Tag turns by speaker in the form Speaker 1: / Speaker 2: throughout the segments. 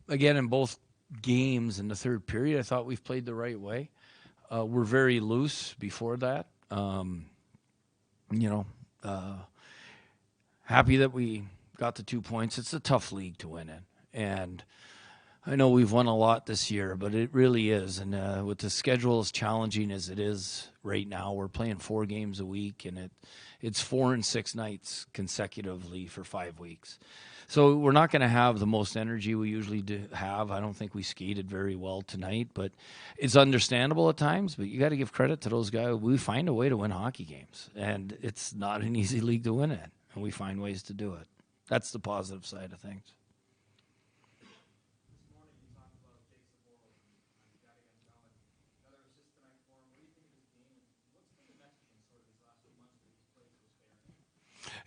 Speaker 1: again, in both games in the third period, I thought we've played the right way. We're very loose before that. You know, happy that we got the 2 points. It's a tough league to win in. And I know we've won a lot this year, but it really is. And with the schedule as challenging as it is right now, we're playing 4 games a week, and it's 4 and 6 nights consecutively for 5 weeks. So we're not going to have the most energy we usually do have. I don't think we skated very well tonight, but it's understandable at times. But you got to give credit to those guys. We find a way to win hockey games, and it's not an easy league to win in, and we find ways to do it. That's the positive side of things.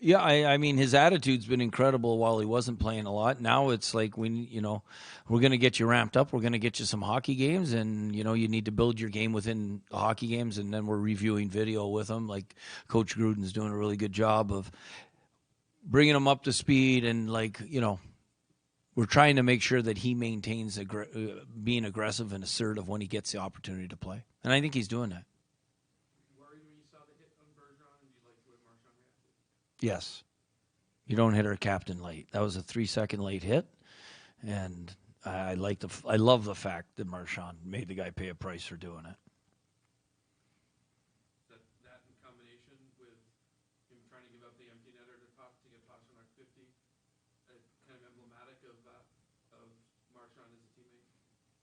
Speaker 1: Yeah, I mean, his attitude's been incredible while he wasn't playing a lot. Now it's like, we're going to get you ramped up. We're going to get you some hockey games, and, you need to build your game within the hockey games, and then we're reviewing video with him. Like, Coach Gruden's doing a really good job of bringing him up to speed, and, we're trying to make sure that he maintains being aggressive and assertive when he gets the opportunity to play. And I think he's doing that. Yes. You don't hit our captain late. That was a 3-second late hit, and I love the fact that Marchand made the guy pay a price for doing it.
Speaker 2: That in combination with him trying to give up the empty netter to get Pastrnak 50, kind of emblematic of Marchand as a teammate.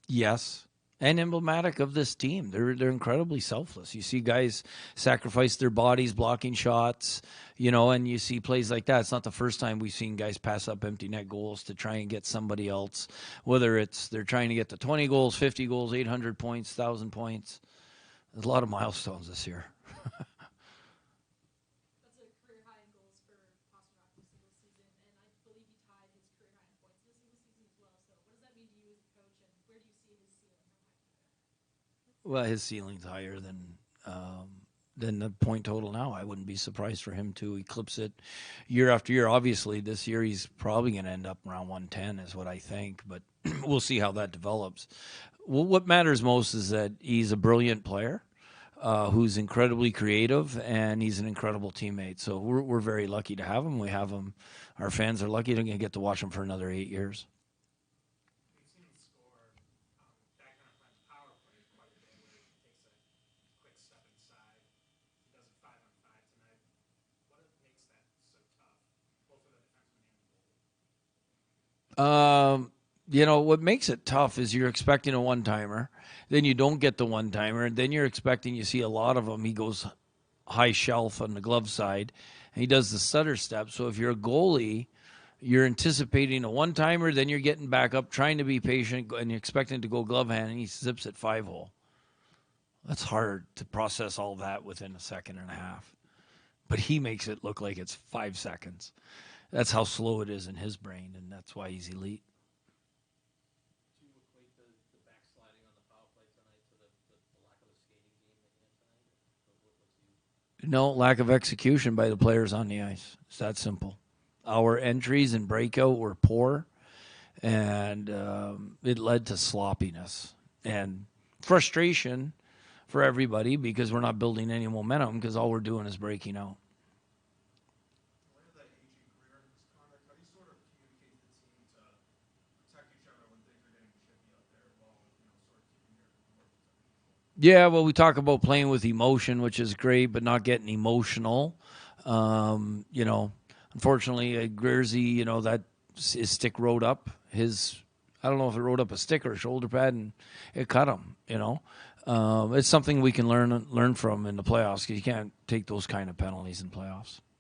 Speaker 1: Yes. And emblematic of this team. They're incredibly selfless. You see guys sacrifice their bodies blocking shots, and you see plays like that. It's not the first time we've seen guys pass up empty net goals to try and get somebody else, whether it's they're trying to get to 20 goals, 50 goals, 800 points, 1,000 points. There's a lot of milestones this year.
Speaker 3: That's a career high in goals for Pastrnak this single season, and I believe he tied his career high in points this single season as well. So what does that mean to you as a coach, and where do you see his ceiling?
Speaker 1: Well, his ceiling's higher than the point total now. I wouldn't be surprised for him to eclipse it year after year. Obviously, this year he's probably going to end up around 110 is what I think, but we'll see how that develops. Well, what matters most is that he's a brilliant player who's incredibly creative, and he's an incredible teammate. So we're very lucky to have him. We have him. Our fans are lucky to get to watch him for another 8 years. What makes it tough is you're expecting a one-timer, then you don't get the one-timer, and then you're expecting, you see a lot of them, he goes high shelf on the glove side, and he does the stutter step. So if you're a goalie, you're anticipating a one-timer, then you're getting back up, trying to be patient, and you're expecting to go glove hand, and he zips it 5-hole. That's hard to process all that within a second and a half. But he makes it look like it's 5 seconds. That's how slow it is in his brain, and that's why he's elite.
Speaker 2: Do you equate the backsliding on the power play tonight to the lack of a skating game tonight?
Speaker 1: No, lack of execution by the players on the ice. It's that simple. Our entries and breakout were poor, and it led to sloppiness and frustration for everybody because we're not building any momentum because all we're doing is breaking out. Yeah, well, we talk about playing with emotion, which is great, but not getting emotional. Unfortunately, Greerzy, that his stick rode up. I don't know if it rode up a stick or a shoulder pad, and it cut him. It's something we can learn from in the playoffs because you can't take those kind of penalties in playoffs.